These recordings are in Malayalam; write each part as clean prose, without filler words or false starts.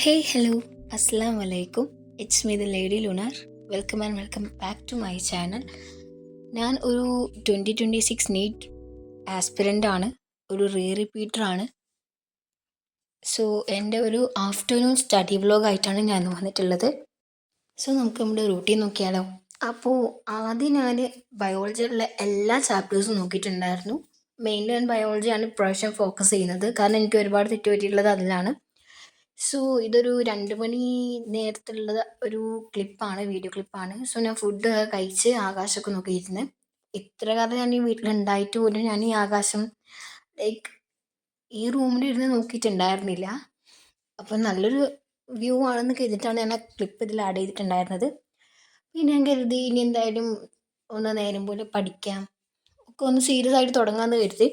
Hey, hello, Assalamu alaikum. It's me, the Lady Lunar. Welcome back to my channel. ഞാൻ ഒരു 2026 നീറ്റ് ആസ്പിരൻ്റ് ആണ്, ഒരു റിപ്പീറ്റർ ആണ്. സോ എൻ്റെ ഒരു ആഫ്റ്റർനൂൺ സ്റ്റഡി വ്ലോഗായിട്ടാണ് ഞാൻ വന്നിട്ടുള്ളത്. സോ നമുക്ക് നമ്മുടെ റൂട്ടീൻ നോക്കിയാലോ. അപ്പോൾ ആദ്യം ഞാൻ ബയോളജിയിലുള്ള എല്ലാ ചാപ്റ്റേഴ്സും നോക്കിയിട്ടുണ്ടായിരുന്നു. മെയിൻലി ഞാൻ ബയോളജിയാണ് ഇപ്രാവശ്യം ഫോക്കസ് ചെയ്യുന്നത്, കാരണം എനിക്ക് ഒരുപാട് തെറ്റ് പറ്റിയിട്ടുള്ളത് അതിലാണ്. സോ ഇതൊരു 2 മണി നേരത്തുള്ള ഒരു ക്ലിപ്പാണ്, വീഡിയോ ക്ലിപ്പാണ്. സോ ഞാൻ ഫുഡ് കഴിച്ച് ആകാശമൊക്കെ നോക്കിയിരുന്ന്. ഇത്ര കാലം ഞാൻ ഈ വീട്ടിലുണ്ടായിട്ട് പോലും ഞാൻ ഈ ആകാശം ലൈക്ക് ഈ റൂമിലിരുന്ന് നോക്കിയിട്ടുണ്ടായിരുന്നില്ല. അപ്പം നല്ലൊരു വ്യൂ ആണെന്ന് കരുതിയിട്ടാണ് ഞാൻ ആ ക്ലിപ്പ് ഇതിൽ ആഡ് ചെയ്തിട്ടുണ്ടായിരുന്നത്. പിന്നെ ഞാൻ കരുതി ഇനി എന്തായാലും ഒന്ന് നേരം പോലെ പഠിക്കാം, ഒക്കെ ഒന്ന് സീരിയസ് ആയിട്ട് തുടങ്ങാമെന്ന് കരുതി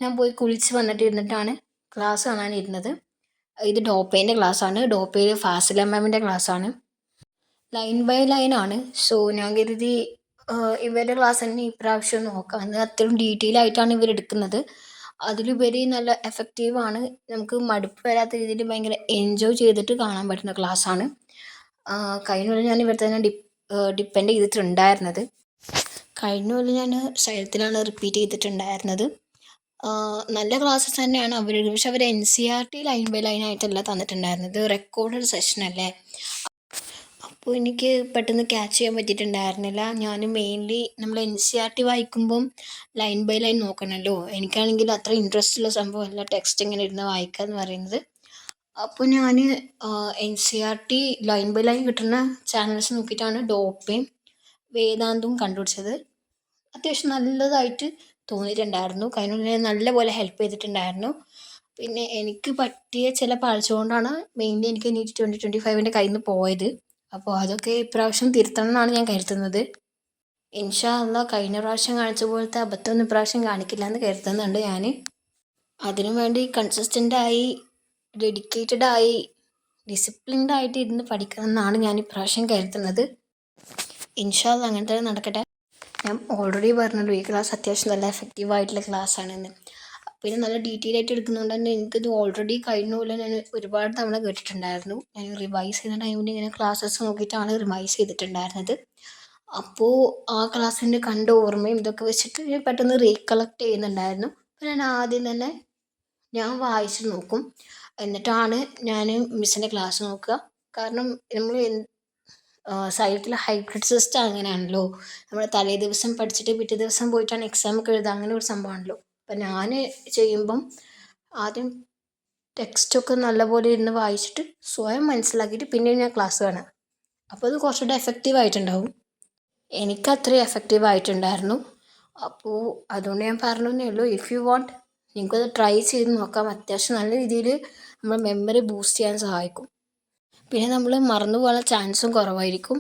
ഞാൻ പോയി കുളിച്ച് വന്നിട്ടിരുന്നിട്ടാണ് ക്ലാസ് കാണാനിരുന്നത്. ഇത് ഡോപ്പേൻ്റെ ക്ലാസ്സാണ്. ഡോപ്പയിൽ ഫാസില മാമിൻ്റെ ക്ലാസ്സാണ്. ലൈൻ ബൈ ലൈൻ ആണ്. സോ ഞാൻ കരുതി ഇവരുടെ ക്ലാസ് തന്നെ ഇപ്രാവശ്യം നോക്കാം. അത് അത്രയും ഡീറ്റെയിൽ ആയിട്ടാണ് ഇവരെടുക്കുന്നത്. അതിലുപരി നല്ല എഫക്റ്റീവാണ്. നമുക്ക് മടുപ്പ് വരാത്ത രീതിയിൽ ഭയങ്കര എൻജോയ് ചെയ്തിട്ട് കാണാൻ പറ്റുന്ന ക്ലാസ്സാണ്. കഴിഞ്ഞ കൊല്ലം ഞാൻ ഇവിടെ തന്നെ ഡിപ്പെൻഡ് ചെയ്തിട്ടുണ്ടായിരുന്നത്. കഴിഞ്ഞ കൊല്ലം ഞാൻ സൈലത്തിലാണ് റിപ്പീറ്റ് ചെയ്തിട്ടുണ്ടായിരുന്നത്. നല്ല ക്ലാസ്സസ് തന്നെയാണ് അവരുടെ. പക്ഷെ അവർ NCERT ലൈൻ ബൈ ലൈൻ ആയിട്ടല്ല തന്നിട്ടുണ്ടായിരുന്നത്, റെക്കോർഡഡ് സെഷൻ അല്ലേ. അപ്പോൾ എനിക്ക് പെട്ടെന്ന് ക്യാച്ച് ചെയ്യാൻ പറ്റിയിട്ടുണ്ടായിരുന്നില്ല. ഞാൻ മെയിൻലി നമ്മൾ NCERT വായിക്കുമ്പം ലൈൻ ബൈ ലൈൻ നോക്കണമല്ലോ. എനിക്കാണെങ്കിൽ അത്ര ഇൻട്രസ്റ്റ് ഉള്ള സംഭവമല്ല ടെക്സ്റ്റ് ഇങ്ങനെ ഇരുന്ന് വായിക്കുക എന്ന് പറയുന്നത്. അപ്പോൾ ഞാൻ NCERT ലൈൻ ബൈ ലൈൻ കിട്ടുന്ന ചാനൽസ് നോക്കിയിട്ടാണ് ഡോപ്പയും വേദാന്തവും കണ്ടുപിടിച്ചത്. അത്യാവശ്യം നല്ലതായിട്ട് തോന്നിയിട്ടുണ്ടായിരുന്നു. കഴിഞ്ഞ നല്ലപോലെ ഹെൽപ്പ് ചെയ്തിട്ടുണ്ടായിരുന്നു. പിന്നെ എനിക്ക് പറ്റിയ ചില പാഴ്ച കൊണ്ടാണ് മെയിൻലി എനിക്ക് നീറ്റ് 2025 കയ്യിൽ നിന്ന് പോയത്. അപ്പോൾ അതൊക്കെ ഇപ്രാവശ്യം തിരുത്തണം എന്നാണ് ഞാൻ കരുതുന്നത്. ഇൻഷാ അല്ലാഹ് കഴിഞ്ഞ പ്രാവശ്യം കാണിച്ച പോലത്തെ അബദ്ധമൊന്നും ഇപ്രാവശ്യം കാണിക്കില്ല എന്ന് കരുതുന്നുണ്ട് ഞാൻ. അതിനു വേണ്ടി കൺസിസ്റ്റൻ്റായി, ഡെഡിക്കേറ്റഡായി, ഡിസിപ്ലിൻഡ് ആയിട്ട് ഇരുന്ന് പഠിക്കണം എന്നാണ് ഞാൻ ഇപ്രാവശ്യം കരുതുന്നത്. ഇൻഷാ അല്ലാഹ് അങ്ങനെ തന്നെ നടക്കട്ടെ. ഞാൻ ഓൾറെഡി പറഞ്ഞല്ലോ ഈ ക്ലാസ് അത്യാവശ്യം നല്ല എഫക്റ്റീവായിട്ടുള്ള ക്ലാസ്സാണെന്ന്. പിന്നെ നല്ല ഡീറ്റെയിൽ ആയിട്ട് എടുക്കുന്നതുകൊണ്ട് തന്നെ എനിക്കിത് ഓൾറെഡി കഴിഞ്ഞ പോലെ ഞാൻ ഒരുപാട് തവണ കേട്ടിട്ടുണ്ടായിരുന്നു. ഞാൻ റിവൈസ് ചെയ്യുന്ന ടൈമിൽ ഇങ്ങനെ ക്ലാസ്സസ് നോക്കിയിട്ടാണ് റിവൈസ് ചെയ്തിട്ടുണ്ടായിരുന്നത്. അപ്പോൾ ആ ക്ലാസ്സിൻ്റെ കണ്ട ഓർമ്മയും ഇതൊക്കെ വെച്ചിട്ട് ഞാൻ പെട്ടെന്ന് റീകളക്ട് ചെയ്യുന്നുണ്ടായിരുന്നു. അപ്പോൾ ഞാൻ ആദ്യം തന്നെ ഞാൻ വായിച്ച് നോക്കും, എന്നിട്ടാണ് ഞാൻ മിസ്സിൻ്റെ ക്ലാസ് നോക്കുക. കാരണം നമ്മൾ സൈറ്റിൽ ഹൈബ്രിഡ് സിസ്റ്റം അങ്ങനെയാണല്ലോ. നമ്മൾ തലേ ദിവസം പഠിച്ചിട്ട് പിറ്റേ ദിവസം പോയിട്ടാണ് എക്സാം ഒക്കെ എഴുതുക, അങ്ങനെ ഒരു സംഭവമാണല്ലോ. അപ്പം ഞാൻ ചെയ്യുമ്പം ആദ്യം ടെക്സ്റ്റൊക്കെ നല്ലപോലെ ഇരുന്ന് വായിച്ചിട്ട് സ്വയം മനസ്സിലാക്കിയിട്ട് പിന്നീട് ഞാൻ ക്ലാസ് കാണാം. അപ്പോൾ അത് കുറച്ചുകൂടെ എഫക്റ്റീവായിട്ടുണ്ടാവും. എനിക്ക് അത്രയും എഫക്റ്റീവായിട്ടുണ്ടായിരുന്നു. അപ്പോൾ അതുകൊണ്ട് ഞാൻ പറഞ്ഞതേ ഉള്ളൂ, ഇഫ് യു വാണ്ട് നിങ്ങൾക്കത് ട്രൈ ചെയ്ത് നോക്കാം. അത്യാവശ്യം നല്ല രീതിയിൽ നമ്മൾ മെമ്മറി ബൂസ്റ്റ് ചെയ്യാൻ സഹായിക്കും. പിന്നെ നമ്മൾ മറന്നു പോകാനുള്ള ചാൻസും കുറവായിരിക്കും.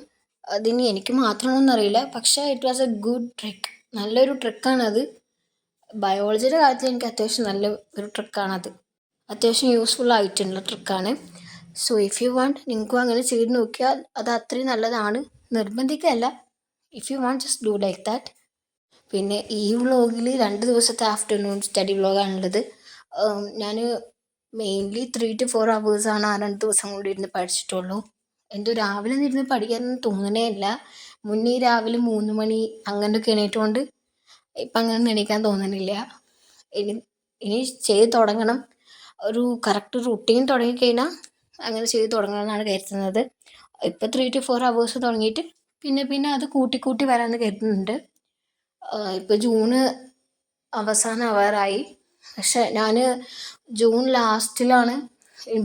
അതിനി എനിക്ക് മാത്രമാണെന്ന് അറിയില്ല, പക്ഷേ it was A good trick. നല്ലൊരു ട്രിക്കാണത്. ബയോളജിയുടെ കാര്യത്തിൽ എനിക്ക് അത്യാവശ്യം നല്ല ഒരു ട്രിക്കാണത്. അത്യാവശ്യം യൂസ്ഫുൾ ആയിട്ടുള്ള ട്രിക്കാണ്. സോ ഇഫ് യു വാണ്ട് നിങ്ങൾക്കും അങ്ങനെ ചെയ്ത് നോക്കിയാൽ അത് അത്രയും നല്ലതാണ്. നിർബന്ധിക്കല്ല, if you want just do like that. പിന്നെ ഈ വ്ളോഗിൽ 2 ദിവസത്തെ ആഫ്റ്റർനൂൺ സ്റ്റഡി വ്ളോഗാണുള്ളത്. ഞാൻ മെയിൻലി 3 to 4 hours ആ 2 ദിവസം കൊണ്ട് ഇരുന്ന് പഠിച്ചിട്ടുള്ളൂ. എന്തോ രാവിലെ ഇരുന്ന് പഠിക്കാനൊന്നും തോന്നണേ ഇല്ല. മുന്നേ രാവിലെ 3 മണി അങ്ങനെയൊക്കെ എണീറ്റുകൊണ്ട് ഇപ്പം അങ്ങനെ എണീക്കാൻ തോന്നണില്ല. ഇനി ചെയ്ത് തുടങ്ങണം. ഒരു കറക്റ്റ് റുട്ടീൻ തുടങ്ങിക്കഴിഞ്ഞാൽ അങ്ങനെ ചെയ്ത് തുടങ്ങണം എന്നാണ് കരുതുന്നത്. ഇപ്പം 3 to 4 hours തുടങ്ങിയിട്ട് പിന്നെ അത് കൂട്ടി വരാമെന്ന് കരുതുന്നുണ്ട്. ഇപ്പോൾ ജൂണ് അവസാനമാവാറായി. പക്ഷെ ഞാൻ ജൂൺ ലാസ്റ്റിലാണ്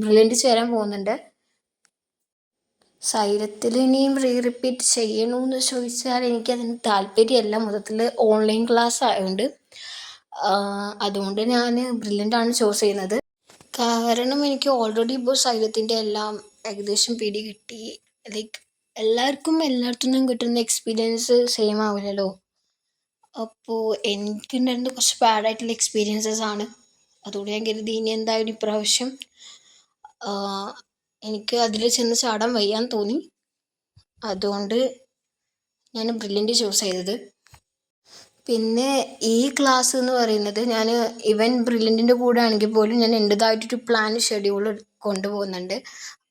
ബ്രില്യൻറ്റ് ചേരാൻ പോകുന്നുണ്ട്. സൈലത്തിൽ ഇനിയും റിപ്പീറ്റ് ചെയ്യണമെന്ന് ചോദിച്ചാൽ എനിക്കതിന് താല്പര്യമല്ല. മൊത്തത്തിൽ ഓൺലൈൻ ക്ലാസ് ആയതുകൊണ്ട് അതുകൊണ്ട് ഞാൻ ബ്രില്യൻ്റാണ് ചൂസ് ചെയ്യുന്നത്. കാരണം എനിക്ക് ഓൾറെഡി ഇപ്പോൾ സൈലത്തിൻ്റെ എല്ലാം ഏകദേശം പിടി കിട്ടി. ലൈക്ക് എല്ലായിടത്തു നിന്നും കിട്ടുന്ന എക്സ്പീരിയൻസ് സെയിം ആവില്ലല്ലോ. അപ്പോൾ എനിക്കുണ്ടായിരുന്നത് കുറച്ച് ബാഡായിട്ടുള്ള എക്സ്പീരിയൻസസ് ആണ്. അതുകൊണ്ട് ഞാൻ കരുതി ഇനി എന്തായാലും ഇപ്രാവശ്യം എനിക്ക് അതിൽ ചെന്ന് ചാടാൻ വയ്യാന്ന് തോന്നി. അതുകൊണ്ട് ഞാൻ ബ്രില്യൻറ്റ് ചൂസ് ചെയ്തത്. പിന്നെ ഈ ക്ലാസ് എന്ന് പറയുന്നത് ഞാൻ ഇവൻ ബ്രില്യൻറ്റിൻ്റെ കൂടെ ആണെങ്കിൽ പോലും ഞാൻ എൻ്റെതായിട്ടൊരു പ്ലാൻ ഷെഡ്യൂൾ കൊണ്ടുപോകുന്നുണ്ട്.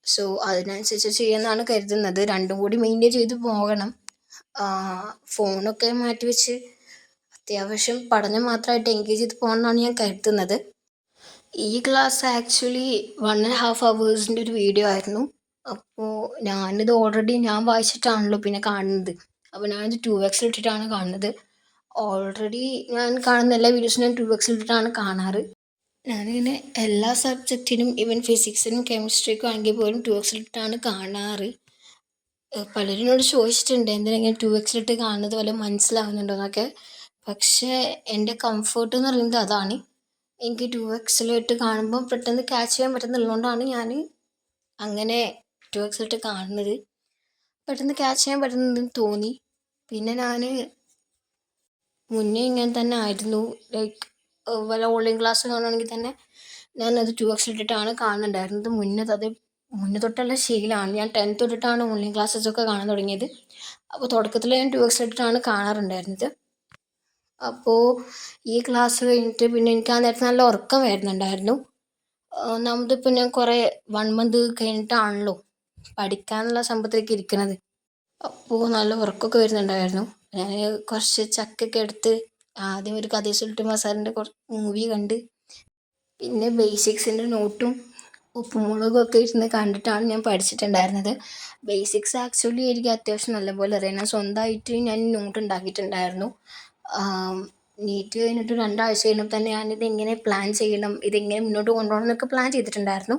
സോ അതിനനുസരിച്ച് ചെയ്യാമെന്നാണ് കരുതുന്നത്. രണ്ടും കൂടി മെയിൻറ്റെയിൻ ചെയ്ത് പോകണം. ഫോണൊക്കെ മാറ്റി വെച്ച് അത്യാവശ്യം പഠനം മാത്രമായിട്ട് എൻഗേജ് ചെയ്ത് പോകണമെന്നാണ് ഞാൻ കരുതുന്നത്. ഈ ക്ലാസ് ആക്ച്വലി 1.5 ഹവേഴ്സിൻ്റെ ഒരു വീഡിയോ ആയിരുന്നു. അപ്പോൾ ഞാനിത് ഓൾറെഡി ഞാൻ വായിച്ചിട്ടാണല്ലോ പിന്നെ കാണുന്നത്. അപ്പോൾ ഞാനിത് 2x ഇട്ടിട്ടാണ് കാണുന്നത്. ഓൾറെഡി ഞാൻ കാണുന്ന എല്ലാ വീഡിയോസും ഞാൻ 2x ഇട്ടിട്ടാണ് കാണാറ്. ഞാനിങ്ങനെ എല്ലാ സബ്ജക്റ്റിനും ഈവൻ ഫിസിക്സിനും കെമിസ്ട്രിക്കും ആണെങ്കിൽ പോലും 2x ഇട്ടിട്ടാണ് കാണാറ്. പലരും എന്നോട് ചോദിച്ചിട്ടുണ്ട് എന്തിനാ ഇങ്ങനെ 2x ഇട്ട് കാണുന്നത് വല്ല മനസ്സിലാവുന്നുണ്ടോ എന്നൊക്കെ. പക്ഷേ എൻ്റെ കംഫർട്ട് എന്ന് പറയുന്നത് അതാണ്. എനിക്ക് 2x ഇട്ട് കാണുമ്പോൾ പെട്ടെന്ന് ക്യാച്ച് ചെയ്യാൻ പറ്റുന്നുള്ളതുകൊണ്ടാണ് ഞാൻ അങ്ങനെ 2x ഇട്ട് കാണുന്നത്. പെട്ടെന്ന് ക്യാച്ച് ചെയ്യാൻ പറ്റുന്നതെന്ന് തോന്നി. പിന്നെ ഞാൻ മുന്നേ ഇങ്ങനെ തന്നെ ആയിരുന്നു. ലൈക്ക് വല്ല ഓൺലൈൻ ക്ലാസ് കാണുകയാണെങ്കിൽ തന്നെ ഞാനത് 2x ഇട്ടിട്ടാണ് കാണുന്നുണ്ടായിരുന്നത്. മുന്നേ തൊട്ടുള്ള ശീലമാണ്. ഞാൻ 10th തൊട്ടിട്ടാണ് ഓൺലൈൻ ക്ലാസ്സസൊക്കെ കാണാൻ തുടങ്ങിയത്. അപ്പോൾ തുടക്കത്തിൽ ഞാൻ 2x ഇട്ടിട്ടാണ് കാണാറുണ്ടായിരുന്നത്. അപ്പോൾ ഈ ക്ലാസ് കഴിഞ്ഞിട്ട് പിന്നെ എനിക്ക് ആ നേരത്ത് നല്ല ഉറക്കം വരുന്നുണ്ടായിരുന്നു. ഒന്നാമതിപ്പോൾ ഞാൻ കുറേ 1 മന്ത് കഴിഞ്ഞിട്ടാണല്ലോ പഠിക്കാനുള്ള സംഭവത്തിലേക്ക് ഇരിക്കുന്നത്. അപ്പോൾ നല്ല ഉറക്കമൊക്കെ വരുന്നുണ്ടായിരുന്നു. ഞാൻ കുറച്ച് ചക്കൊക്കെ എടുത്ത് ആദ്യം ഒരു കഥ സുൽട്ടുമാ സാറിൻ്റെ മൂവി കണ്ട് പിന്നെ ബേസിക്സിൻ്റെ നോട്ടും ഉപ്പുമുളകും ഒക്കെ ഇരുന്ന് കണ്ടിട്ടാണ് ഞാൻ പഠിച്ചിട്ടുണ്ടായിരുന്നത്. ബേസിക്സ് ആക്ച്വലി എനിക്ക് അത്യാവശ്യം നല്ലപോലെ അറിയാം. ഞാൻ സ്വന്തമായിട്ട് ഞാൻ നോട്ട് ഉണ്ടാക്കിയിട്ടുണ്ടായിരുന്നു. നീറ്റ് കഴിഞ്ഞിട്ട് 2 ആഴ്ച കഴിഞ്ഞപ്പോൾ തന്നെ ഞാനിത് എങ്ങനെ പ്ലാൻ ചെയ്യണം, ഇതെങ്ങനെ മുന്നോട്ട് കൊണ്ടുപോകണം എന്നൊക്കെ പ്ലാൻ ചെയ്തിട്ടുണ്ടായിരുന്നു.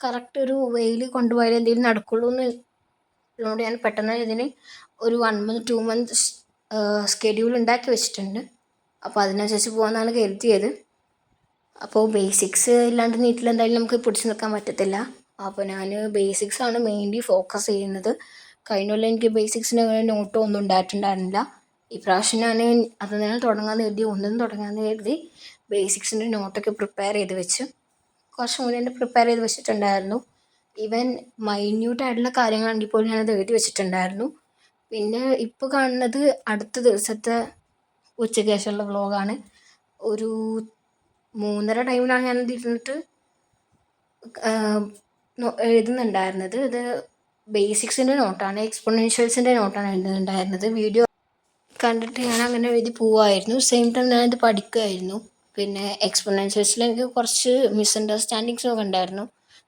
കറക്റ്റ് ഒരു വേയിൽ കൊണ്ടുപോയാൽ എന്തെങ്കിലും നടക്കുള്ളൂ എന്നുള്ളതുകൊണ്ട് ഞാൻ പെട്ടെന്ന് ഇതിന് ഒരു 1 മന്ത് 2 മന്ത് സ്കെഡ്യൂൾ ഉണ്ടാക്കി വെച്ചിട്ടുണ്ട്. അപ്പോൾ അതിനനുസരിച്ച് പോകാമെന്നാണ് കരുതിയത്. അപ്പോൾ ബേസിക്സ് ഇല്ലാണ്ട് നീറ്റിൽ എന്തായാലും നമുക്ക് പിടിച്ചു നിൽക്കാൻ പറ്റത്തില്ല. അപ്പോൾ ഞാൻ ബേസിക്സാണ് മെയിൻലി ഫോക്കസ് ചെയ്യുന്നത്. കഴിഞ്ഞ കൊല്ലം എനിക്ക് ബേസിക്സിന് നോട്ടോ ഒന്നും ഉണ്ടായിട്ടുണ്ടായിരുന്നില്ല. ഇപ്രാവശ്യം ഞാൻ അത് തന്നെ തുടങ്ങാമെന്ന് കരുതി, ഒന്നും തുടങ്ങാമെന്ന് കരുതി ബേസിക്സിൻ്റെ നോട്ടൊക്കെ പ്രിപ്പയർ ചെയ്ത് വെച്ച് കുറച്ച് മുന്നേ തന്നെ പ്രിപ്പയർ ചെയ്ത് വെച്ചിട്ടുണ്ടായിരുന്നു. ഈവൻ മൈന്യൂട്ടായിട്ടുള്ള കാര്യങ്ങളാണെങ്കിൽ പോലും ഞാനത് എഴുതി വെച്ചിട്ടുണ്ടായിരുന്നു. പിന്നെ ഇപ്പോൾ കാണുന്നത് അടുത്ത ദിവസത്തെ ഉച്ചയ്ക്ക് ശേഷമുള്ള വ്ളോഗാണ്. ഒരു 3:30 ടൈമിലാണ് ഞാനത് ഇരുന്നിട്ട് എഴുതുന്നുണ്ടായിരുന്നത്. ഇത് ബേസിക്സിൻ്റെ നോട്ടാണ്, എക്സ്പൊണൻഷ്യൽസിൻ്റെ നോട്ടാണ് എഴുതുന്നുണ്ടായിരുന്നത്. വീഡിയോ കണ്ടിട്ട് ഞാൻ അങ്ങനെ എഴുതി പോവുമായിരുന്നു. സെയിം ടൈം ഞാനിത് പഠിക്കുമായിരുന്നു. പിന്നെ എക്സ്പൊണൻഷ്യൽസിൽ എനിക്ക് കുറച്ച് മിസ്അണ്ടർസ്റ്റാൻഡിങ്സൊക്കെ ഉണ്ടായിരുന്നു.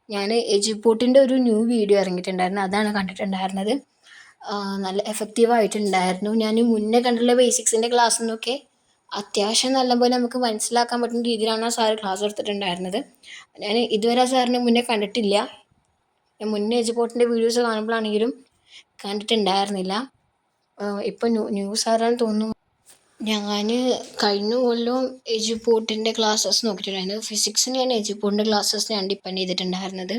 ഞാൻ എജുപോർട്ടിൻ്റെ ഒരു ന്യൂ വീഡിയോ ഇറങ്ങിയിട്ടുണ്ടായിരുന്നു, അതാണ് കണ്ടിട്ടുണ്ടായിരുന്നത്. നല്ല എഫക്റ്റീവായിട്ടുണ്ടായിരുന്നു. ഞാൻ മുന്നേ കണ്ടുള്ള ബേസിക്സിൻ്റെ ക്ലാസ്സിൽ നിന്നൊക്കെ അത്യാവശ്യം നല്ലപോലെ നമുക്ക് മനസ്സിലാക്കാൻ പറ്റുന്ന രീതിയിലാണ് ആ സാറ് ക്ലാസ് എടുത്തിട്ടുണ്ടായിരുന്നത്. ഞാൻ ഇതുവരെ ആ സാറിനെ മുന്നേ കണ്ടിട്ടില്ല. ഞാൻ മുന്നേ എജുപോർട്ടിൻ്റെ വീഡിയോസ് കാണുമ്പോഴാണെങ്കിലും കണ്ടിട്ടുണ്ടായിരുന്നില്ല. ഇപ്പോൾ ന്യൂ സാറാണെന്ന് തോന്നുന്നു. ഞാൻ കഴിഞ്ഞ കൊല്ലം എജുപോർട്ടിൻ്റെ ക്ലാസ്സസ് നോക്കിയിട്ടുണ്ടായിരുന്നു. ഫിസിക്സിന് ഞാൻ എജുപോർട്ടിൻ്റെ ക്ലാസ്സസിനെയാണ് ഡിപ്പെൻഡ് ചെയ്തിട്ടുണ്ടായിരുന്നത്.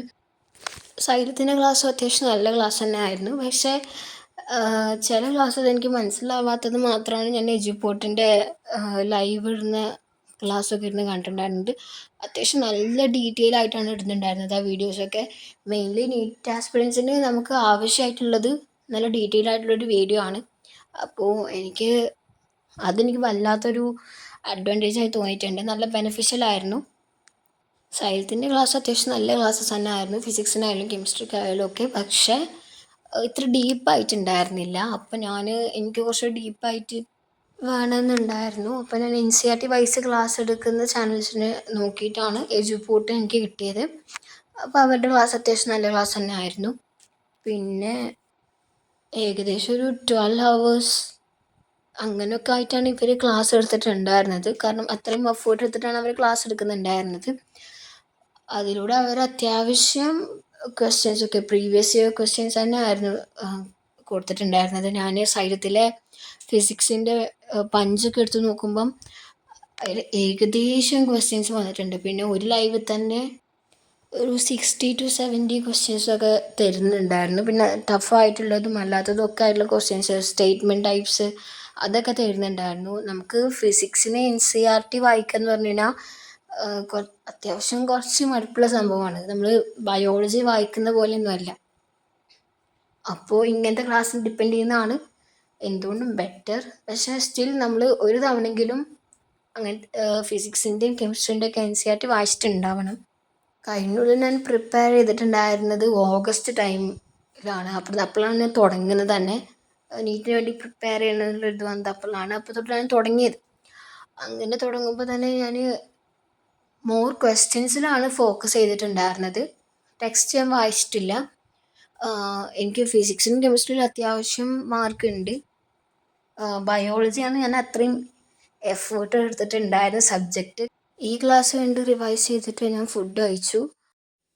സൈലത്തിൻ്റെ ക്ലാസ് അത്യാവശ്യം നല്ല ക്ലാസ് തന്നെ ആയിരുന്നു. പക്ഷേ ചില ക്ലാസ്സസ് എനിക്ക് മനസ്സിലാവാത്തത് മാത്രമാണ് ഞാൻ എജുപോർട്ടിൻ്റെ ലൈവ് ഇടുന്ന ക്ലാസ്സൊക്കെ ഇരുന്ന് കണ്ടിട്ടുണ്ടായിരുന്നത്. അത്യാവശ്യം നല്ല ഡീറ്റെയിൽ ആയിട്ടാണ് ഇടുന്നുണ്ടായിരുന്നത് ആ വീഡിയോസൊക്കെ. മെയിൻലി നീറ്റ് ആസ്പിറൻസിന് നമുക്ക് ആവശ്യമായിട്ടുള്ളത് നല്ല ഡീറ്റെയിൽ ആയിട്ടുള്ളൊരു വീഡിയോ ആണ്. അപ്പോൾ അതെനിക്ക് വല്ലാത്തൊരു അഡ്വാൻറ്റേജായി തോന്നിയിട്ടുണ്ട്. നല്ല ബെനിഫിഷ്യലായിരുന്നു. സയൻസിൻ്റെ ക്ലാസ് അത്യാവശ്യം നല്ല ക്ലാസ്സസ് തന്നെ ആയിരുന്നു, ഫിസിക്സിനായാലും കെമിസ്ട്രിക്കായാലും ഒക്കെ. പക്ഷേ ഇത്ര ഡീപ്പായിട്ടുണ്ടായിരുന്നില്ല. അപ്പോൾ എനിക്ക് കുറച്ച് ഡീപ്പായിട്ട് വേണമെന്നുണ്ടായിരുന്നു. അപ്പോൾ ഞാൻ NCERT വൈസ് ക്ലാസ് എടുക്കുന്ന ചാനൽസിനെ നോക്കിയിട്ടാണ് എജുപോർട്ട് എനിക്ക് കിട്ടിയത്. അപ്പോൾ അവരുടെ ക്ലാസ് അത്യാവശ്യം നല്ല ക്ലാസ് തന്നെ ആയിരുന്നു. പിന്നെ ഏകദേശം ഒരു 12 ഹവേഴ്സ് അങ്ങനെയൊക്കെ ആയിട്ടാണ് ഇവർ ക്ലാസ് എടുത്തിട്ടുണ്ടായിരുന്നത്. കാരണം അത്രയും എഫേർട്ട് എടുത്തിട്ടാണ് അവർ ക്ലാസ് എടുക്കുന്നുണ്ടായിരുന്നത്. അതിലൂടെ അവർ അത്യാവശ്യം ക്വസ്റ്റ്യൻസൊക്കെ പ്രീവിയസ് ഇയർ ക്വസ്റ്റ്യൻസ് തന്നെ ആയിരുന്നു കൊടുത്തിട്ടുണ്ടായിരുന്നത്. ഞാൻ സൈലത്തിലെ ഫിസിക്സിൻ്റെ പഞ്ചൊക്കെ എടുത്ത് നോക്കുമ്പം അതിൽ ഏകദേശം ക്വസ്റ്റ്യൻസ് വന്നിട്ടുണ്ട്. പിന്നെ ഒരു ലൈവിൽ തന്നെ ഒരു 60 to 70 ക്വസ്റ്റ്യൻസൊക്കെ തരുന്നുണ്ടായിരുന്നു. പിന്നെ ടഫായിട്ടുള്ളതും അല്ലാത്തതും ഒക്കെ ആയിട്ടുള്ള ക്വസ്റ്റ്യൻസ്, സ്റ്റേറ്റ്മെൻറ്റ് ടൈപ്സ് അതൊക്കെ തരുന്നുണ്ടായിരുന്നു. നമുക്ക് ഫിസിക്സിന് NCERT വായിക്കുക എന്ന് പറഞ്ഞു കഴിഞ്ഞാൽ അത്യാവശ്യം കുറച്ച് മടുപ്പുള്ള സംഭവമാണ്. നമ്മൾ ബയോളജി വായിക്കുന്ന പോലെയൊന്നും അല്ല. അപ്പോൾ ഇങ്ങനത്തെ ക്ലാസ്സിൽ ഡിപ്പെൻഡ് ചെയ്യുന്നതാണ് എന്തുകൊണ്ടും ബെറ്റർ. പക്ഷേ സ്റ്റിൽ നമ്മൾ ഒരു തവണയെങ്കിലും അങ്ങനത്തെ ഫിസിക്സിൻ്റെയും കെമിസ്ട്രീൻ്റെയൊക്കെ NCERT വായിച്ചിട്ടുണ്ടാവണം. കഴിഞ്ഞുള്ളിൽ ഞാൻ പ്രിപ്പയർ ചെയ്തിട്ടുണ്ടായിരുന്നത് ഓഗസ്റ്റ് ടൈമിലാണ്. അപ്പോഴാണ് ഞാൻ തുടങ്ങുന്നത് തന്നെ. നീറ്റിന് വേണ്ടി പ്രിപ്പയർ ചെയ്യണമെന്നുള്ള ഇത് വന്നത് അപ്പോഴാണ്. അപ്പോൾ തൊട്ടാണ് ഞാൻ തുടങ്ങിയത്. അങ്ങനെ തുടങ്ങുമ്പോൾ തന്നെ ഞാൻ മോർ ക്വസ്റ്റ്യൻസിലാണ് ഫോക്കസ് ചെയ്തിട്ടുണ്ടായിരുന്നത്. ടെക്സ്റ്റ് ഞാൻ വായിച്ചിട്ടില്ല. എനിക്ക് ഫിസിക്സിനും കെമിസ്ട്രിയിലും അത്യാവശ്യം മാർക്കുണ്ട്. ബയോളജിയാണ് ഞാൻ അത്രയും എഫേർട്ട് എടുത്തിട്ടുണ്ടായിരുന്ന സബ്ജക്റ്റ്. ഈ ക്ലാസ് കണ്ട് റിവൈസ് ചെയ്തിട്ട് ഞാൻ ഫുഡ് കഴിച്ചു.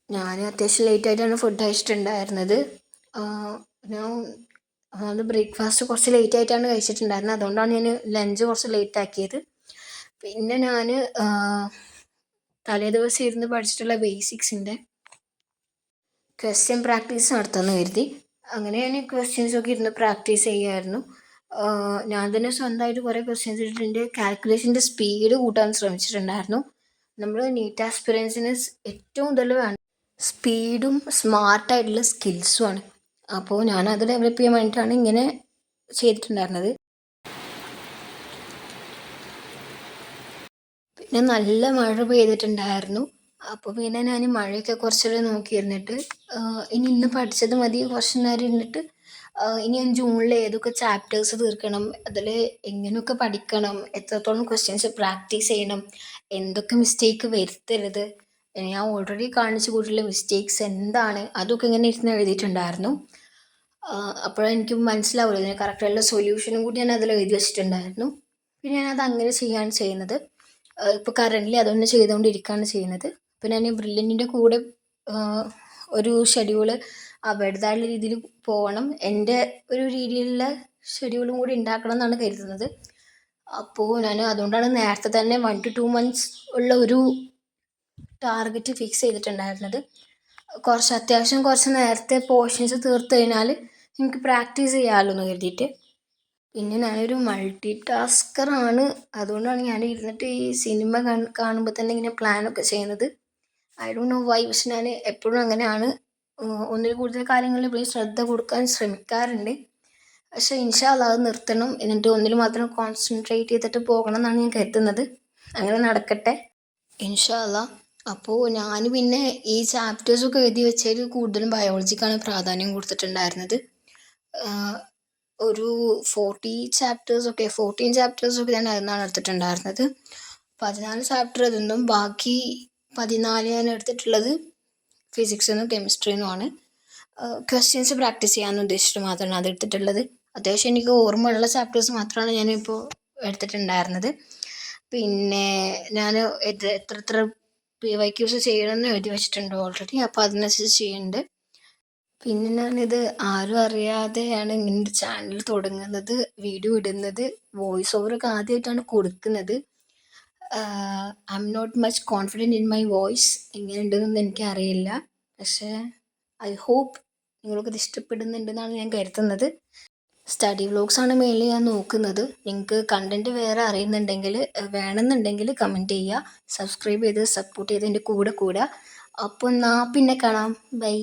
ഞാൻ അത്യാവശ്യം ലേറ്റായിട്ടാണ് ഫുഡ് കഴിച്ചിട്ടുണ്ടായിരുന്നത്. ഞാൻ ബ്രേക്ക്ഫാസ്റ്റ് കുറച്ച് ലേറ്റായിട്ടാണ് കഴിച്ചിട്ടുണ്ടായിരുന്നത്. അതുകൊണ്ടാണ് ഞാൻ ലഞ്ച് കുറച്ച് ലേറ്റാക്കിയത്. പിന്നെ ഞാൻ തലേദിവസം ഇരുന്ന് പഠിച്ചിട്ടുള്ള ബേസിക്സിൻ്റെ ക്വസ്റ്റ്യൻ പ്രാക്ടീസ് നടത്താമെന്ന് കരുതി. അങ്ങനെ ഞാൻ ക്വസ്റ്റ്യൻസൊക്കെ ഇരുന്ന് പ്രാക്ടീസ് ചെയ്യുമായിരുന്നു. ഞാൻ തന്നെ സ്വന്തമായിട്ട് കുറേ ക്വസ്റ്റ്യൻസ് ഇട്ടിട്ടുണ്ട്. കാൽക്കുലേഷൻ്റെ സ്പീഡ് കൂട്ടാൻ ശ്രമിച്ചിട്ടുണ്ടായിരുന്നു. നമ്മൾ നീറ്റ് ആസ്പിറൻസിന് ഏറ്റവും കൂടുതൽ വേണം സ്പീഡും സ്മാർട്ടായിട്ടുള്ള സ്കിൽസുമാണ്. അപ്പോൾ ഞാനത് ഡെവലപ്പ് ചെയ്യാൻ വേണ്ടിയിട്ടാണ് ഇങ്ങനെ ചെയ്തിട്ടുണ്ടായിരുന്നത്. പിന്നെ നല്ല മഴ പെയ്തിട്ടുണ്ടായിരുന്നു. അപ്പോൾ പിന്നെ ഞാൻ മഴയൊക്കെ കുറച്ചേരം നോക്കിയിരുന്നിട്ട് ഇനി ഇന്ന് പഠിച്ചത് മതി കുറച്ച് നേരം ഇരുന്നിട്ട് ഇനി ഞാൻ ജൂണിൽ ഏതൊക്കെ ചാപ്റ്റേഴ്സ് തീർക്കണം, അതിൽ എങ്ങനെയൊക്കെ പഠിക്കണം, എത്രത്തോളം ക്വസ്റ്റ്യൻസ് പ്രാക്ടീസ് ചെയ്യണം, എന്തൊക്കെ മിസ്റ്റേക്ക് വരുത്തരുത്, ഞാൻ ഓൾറെഡി കാണിച്ചു കൂട്ടിയുള്ള മിസ്റ്റേക്സ് എന്താണ്, അതൊക്കെ ഇങ്ങനെ ഇരുന്ന് എഴുതിയിട്ടുണ്ടായിരുന്നു. അപ്പോഴെനിക്ക് മനസ്സിലാവുമല്ലോ ഇതിന് കറക്റ്റായിട്ടുള്ള സൊല്യൂഷനും കൂടി ഞാൻ അതിൽ എഴുതി വെച്ചിട്ടുണ്ടായിരുന്നു. പിന്നെ ഞാനത് അങ്ങനെ ചെയ്യാണ് ചെയ്യുന്നത്. ഇപ്പോൾ കറൻ്റ്ലി അതൊന്ന് ചെയ്തുകൊണ്ടിരിക്കുകയാണ് ചെയ്യുന്നത്. പിന്നെ ഞാൻ ബ്രില്യൻറ്റിൻ്റെ കൂടെ ഒരു ഷെഡ്യൂള് അവരുടേതായുള്ള രീതിയിൽ പോകണം, എൻ്റെ ഒരു രീതിയിലുള്ള ഷെഡ്യൂളും കൂടി ഉണ്ടാക്കണം എന്നാണ് കരുതുന്നത്. അപ്പോൾ ഞാൻ അതുകൊണ്ടാണ് നേരത്തെ തന്നെ 1 to 2 months ഉള്ള ഒരു ടാർഗറ്റ് ഫിക്സ് ചെയ്തിട്ടുണ്ടായിരുന്നത്. അത്യാവശ്യം കുറച്ച് നേരത്തെ പോർഷൻസ് തീർത്ത് കഴിഞ്ഞാൽ എനിക്ക് പ്രാക്ടീസ് ചെയ്യാമല്ലോ എന്ന് കരുതിയിട്ട്. പിന്നെ ഞാനൊരു മൾട്ടി ടാസ്കറാണ്. അതുകൊണ്ടാണ് ഞാൻ ഇരുന്നിട്ട് ഈ സിനിമ കാണുമ്പോൾ തന്നെ ഇങ്ങനെ പ്ലാനൊക്കെ ചെയ്യുന്നത്. ഐ ഡോണ്ട് നോ വൈ, പക്ഷെ ഞാൻ എപ്പോഴും അങ്ങനെയാണ്. ഒന്നിൽ കൂടുതൽ കാര്യങ്ങളിൽ പോയി ശ്രദ്ധ കൊടുക്കാൻ ശ്രമിക്കാറുണ്ട്. പക്ഷേ ഇൻഷാ അല്ലാ അത് നിർത്തണം, എന്നിട്ട് ഒന്നിൽ മാത്രം കോൺസെൻട്രേറ്റ് ചെയ്തിട്ട് പോകണം എന്നാണ് ഞാൻ കരുതുന്നത്. അങ്ങനെ നടക്കട്ടെ ഇൻഷാ അല്ലാ. അപ്പോൾ ഞാൻ പിന്നെ ഈ ചാപ്റ്റേഴ്സൊക്കെ എഴുതി വെച്ചതിൽ കൂടുതലും ബയോളജിക്കാണ് പ്രാധാന്യം കൊടുത്തിട്ടുണ്ടായിരുന്നത്. ഒരു 14 ചാപ്റ്റേഴ്സൊക്കെ ഞാൻ അതിന്നാണ് എടുത്തിട്ടുണ്ടായിരുന്നത്. 14 ചാപ്റ്റർ അതൊന്നും, ബാക്കി 14 ഞാൻ എടുത്തിട്ടുള്ളത് ഫിസിക്സിനും കെമിസ്ട്രിന്നുമാണ്. ക്വസ്റ്റ്യൻസ് പ്രാക്ടീസ് ചെയ്യാൻ ഉദ്ദേശിച്ചിട്ട് മാത്രമാണ് അത് എടുത്തിട്ടുള്ളത്. അത്യാവശ്യം എനിക്ക് ഓർമ്മയുള്ള ചാപ്റ്റേഴ്സ് മാത്രമാണ് ഞാനിപ്പോൾ എടുത്തിട്ടുണ്ടായിരുന്നത്. പിന്നെ ഞാൻ എത്ര PYQs ചെയ്യണമെന്ന് എഴുതി വെച്ചിട്ടുണ്ട് ഓൾറെഡി. അപ്പോൾ അതിനനുസരിച്ച് ചെയ്യുന്നുണ്ട്. പിന്നെ ഞാനിത് ആരും അറിയാതെയാണ് ഇങ്ങനെ ചാനൽ തുടങ്ങുന്നത്, വീഡിയോ ഇടുന്നത്, വോയിസ് ഓവറൊക്കെ ആദ്യമായിട്ടാണ് കൊടുക്കുന്നത്. I'm not much confident in my voice. എങ്ങനെയുണ്ടെന്നൊന്നും എനിക്കറിയില്ല. പക്ഷേ ഐ ഹോപ്പ് നിങ്ങൾക്കത് ഇഷ്ടപ്പെടുന്നുണ്ടെന്നാണ് ഞാൻ കരുതുന്നത്. സ്റ്റഡി വ്ലോഗ്സാണ് മെയിൻലി ഞാൻ നോക്കുന്നത്. നിങ്ങൾക്ക് കണ്ടൻറ്റ് വേറെ അറിയുന്നുണ്ടെങ്കിൽ വേണമെന്നുണ്ടെങ്കിൽ കമൻറ്റ് ചെയ്യുക, സബ്സ്ക്രൈബ് ചെയ്ത് സപ്പോർട്ട് ചെയ്ത് എൻ്റെ കൂടെ കൂടുക. അപ്പോൾ എന്നാൽ പിന്നെ കാണാം. ബൈ.